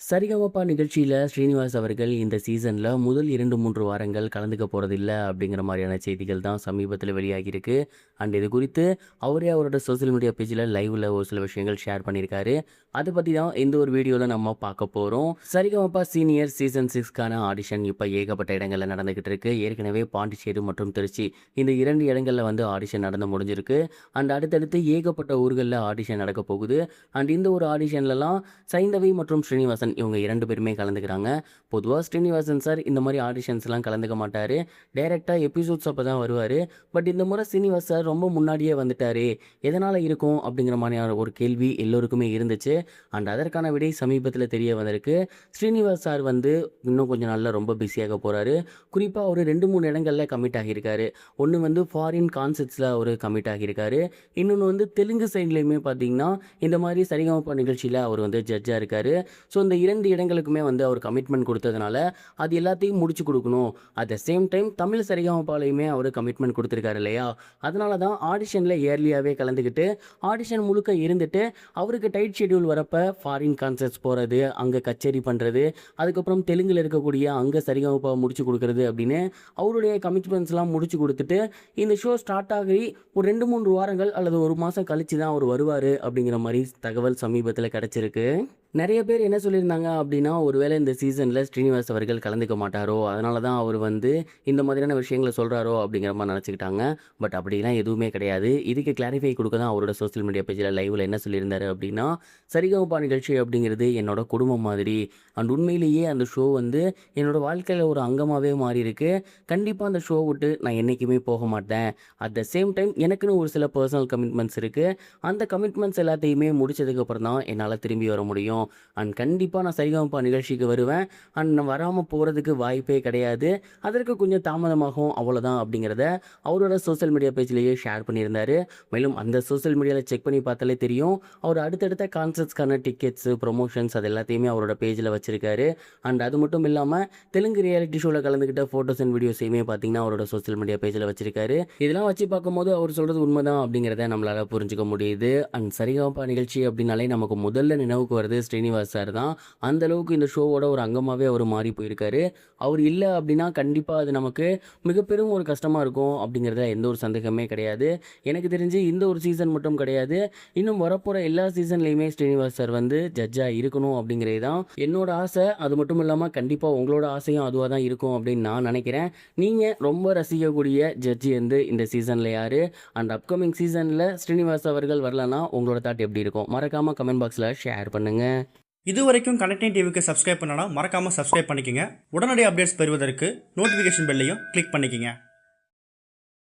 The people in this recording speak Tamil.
சரிகமபா நிகழ்ச்சியில ஸ்ரீனிவாஸ் அவர்கள் இந்த சீசன்ல முதல் 2, 3 வாரங்கள் கலந்துக்க போறதில்ல அப்படிங்கிற மாதிரியான செய்திகள் தான் சமீபத்தில வெளியாகியிருக்கு. அண்ட் இது குறித்து அவரே அவரோட சோசியல் மீடியா பேஜ்ல லைவ்ல ஒரு சில விஷயங்கள் ஷேர் பண்ணியிருக்காரு. அத பத்தி தான் இந்த ஒரு வீடியோல நம்ம பார்க்க போறோம். சரிகமபா சீனியர் சீசன் 6க்கான ஆடிஷன் இப்ப ஏகப்பட்ட இடங்கள்ல நடந்துகிட்டு இருக்கு. ஏற்கனவே பாண்டிச்சேரி மற்றும் திருச்சி இந்த 2 இடங்கள்ல வந்து ஆடிஷன் நடந்து முடிஞ்சிருக்கு. அண்ட் அடுத்தடுத்து ஏகப்பட்ட ஊர்கள்ல ஆடிஷன் நடக்க போகுது. அண்ட் இந்த ஒரு ஆடிஷன்லலாம் சைந்தவி மற்றும் ஸ்ரீனிவாசன் இவங்க 2 பேருமே கலந்துக்கிறாங்க. பொதுவா ஸ்ரீனிவாசன் சார் இந்த மாரி ஆடிஷன்ஸ்லாம் கலந்துக்க மாட்டாரு. டைரக்ட்டா எபிசோட்ஸ் அப்ப தான் வருவாரு. பட் இந்த முறை ஸ்ரீனிவாஸ் சார் ரொம்ப முன்னாடியே வந்துட்டாரே! எதனால இருக்கும்? அப்படிங்கிற மாரியான ஒரு கேள்வி எல்லோருக்குமே இருந்துச்சு. அண்ட் அதற்கான விடை சமீபத்தில தெரிய வந்திருக்கு. ஸ்ரீனிவாஸ் சார் வந்து இன்னும் கொஞ்ச நாள்ல ரொம்ப பிஸியாக போறாரு. குறிப்பா ஒரு 2, 3 இடங்கள்ல கமிட் ஆகியிருக்காரு. ஒண்ணு வந்து ஃபாரின் கான்சர்ட்ஸ்ல அவரு கமிட் ஆகியிருக்காரு. இன்னொன்னு வந்து தெலுங்கு சைட்லயுமே பார்த்தீங்கன்னா, இந்த மாரி சரிகமபா நிகழ்ச்சியில அவர் வந்து ஜட்ஜா இருக்காரு. ஸோ இந்த 2 இடங்களுக்குமே வந்து அவர் கமிட்மெண்ட் குடுத்ததுனால, அது எல்லாத்தையும் முடிச்சு குடுக்கணும். At the same time Tamil சரிகமபாலயுமே அவரு கமிட்மெண்ட் குடுத்திருக்காரு இல்லையா? அதனால தான் ஆடிஷன்ல இயர்லியாவே கலந்துக்கிட்டு, ஆடிஷன் முழுக்க இருந்துட்டு, அவருக்கு டைட் ஷெட்யூல் வரப்ப ஃபாரின் கான்சர்ட்ஸ் போறது, அங்க கச்சேரி பண்றது, அதுக்கப்புறம் தெலுங்குல இருக்கக்கூடிய அங்க சரிகமபா முடிச்சு குடுக்குறது அப்படின்னு அவருடைய கமிட்மெண்ட்ஸ்லாம் முடிச்சு குடுத்துட்டு, இந்த ஷோ ஸ்டார்ட் ஆகி ஒரு 2, 3 வாரங்கள் அல்லது 1 மாசம் கழிச்சு தான் அவரு வருவாரு அப்படிங்கிற மாரி தகவல் சமீபத்தில கிடைச்சிருக்கு. நெறைய பேர் என்ன சொல்லியிருந்தாங்க அப்படின்னா, ஒருவேளை இந்த சீசன்ல ஸ்ரீனிவாஸ் அவர்கள் கலந்துக்க மாட்டாரோ! அதனால தான் அவரு வந்து இந்த மாதிரியான விஷயங்கள சொல்றாரோ! அப்படிங்கிற மாரி நெனச்சுக்கிட்டாங்க. பட் அப்படிலாம் எதுவுமே கிடையாது. இதுக்கு கிளாரிஃபை குடுக்க தான் அவரோட சோசியல் மீடியா பேஜ்ல லைவ்ல என்ன சொல்லியிருந்தாரு அப்படின்னா, சரிகமபா நிகழ்ச்சி அப்படிங்கிறது என்னோட குடும்பம் மாதிரி. அண்ட் உண்மையிலேயே அந்த ஷோ வந்து என்னோட வாழ்க்கையில ஒரு அங்கமாவே மாறியிருக்கு. கண்டிப்பா அந்த ஷோ விட்டு நான் என்னைக்குமே போக மாட்டேன். அட் த சேம் டைம் எனக்குன்னு ஒரு சில பெர்சனல் கமிட்மெண்ட்ஸ் இருக்கு. அந்த கமிட்மெண்ட்ஸ் எல்லாத்தையுமே முடிச்சதுக்கு அப்புறம் தான் என்னால திரும்பி வர முடியும். அண்ட் கண்டிப்பா நான் சரிகமபா நிகழ்ச்சிக்கு வருவேன். அண்ட் நான் வராம போறதுக்கு வாய்ப்பே கிடையாது. அதற்கு கொஞ்சம் தாமதமாகும் அவ்வளோதான் அப்படிங்கிறத அவரோட சோசியல் மீடியா பேஜ்லேயே ஷேர் பண்ணியிருந்தாரு. மேலும் அந்த சோசியல் மீடியால செக் பண்ணி பார்த்தாலே தெரியும். அவர் அடுத்தடுத்த கான்சர்ட்ஸ்க்கான டிக்கெட்ஸ், ப்ரமோஷன்ஸ் அது எல்லாத்தையுமே அவரோட பேஜ்ல வச்சிருக்காரு. அண்ட் அது மட்டும் இல்லாம தெலுங்கு ரியாலிட்டி ஷோல கலந்துக்கிட்ட ஃபோட்டோஸ் அண்ட் வீடியோஸையுமே பார்த்தீங்கன்னா, அவரோட சோசியல் மீடியா பேஜ்ல வச்சிருக்காரு. இதெல்லாம் வச்சு பார்க்கும்போது அவர் சொல்றது உண்மைதான் அப்படிங்கிறத நம்மளால புரிஞ்சுக்க முடியுது. அண்ட் சரிகமபா நிகழ்ச்சி அப்படின்னாலே நமக்கு முதல்ல நினைவுக்கு வருது ஸ்ரீனிவாஸ் சார் தான். அந்த அளவுக்கு இந்த ஷோவோட ஒரு அங்கமாவே அவர் மாறி போயிருக்காரு. அவர் இல்ல அப்படின்னா கண்டிப்பா அது நமக்கு மிகப்பெரும் ஒரு கஷ்டமா இருக்கும் அப்படிங்கிறதுல எந்த ஒரு சந்தேகமே கிடையாது. எனக்கு தெரிஞ்சு இந்த ஒரு சீசன் மட்டும் கிடையாது. இன்னும் வரப்போற எல்லா சீசன்லயுமே ஸ்ரீனிவாஸ் சார் வந்து ஜட்ஜா இருக்கணும் அப்படிங்கிறது தான் என்னோட ஆசை. அது மட்டும் இல்லாம கண்டிப்பா உங்களோட ஆசையும் அதுவா தான் இருக்கும் அப்படின்னு நான் நினைக்கிறேன். நீங்க ரொம்ப ரசிக்கக்கூடிய ஜட்ஜி வந்து இந்த சீசன்ல யாரு? அண்ட் அப்கமிங் சீசன்ல ஸ்ரீனிவாஸ் அவர்கள் வரலன்னா உங்களோட தாட் எப்படி இருக்கும்? மறக்காம கமெண்ட் பாக்ஸ்ல ஷேர் பண்ணுங்க. இதுவரைக்கும் கனெக்டிங் டிவிக்கு சப்ஸ்கிரைப் பண்ணனா மறக்காம சப்ஸ்கிரைப் பண்ணிக்கங்க. உடனடி அப்டேட்ஸ் பெறுவதற்கு நோட்டிஃபிகேஷன் பெல்லையும் கிளிக் பண்ணிக்கங்க.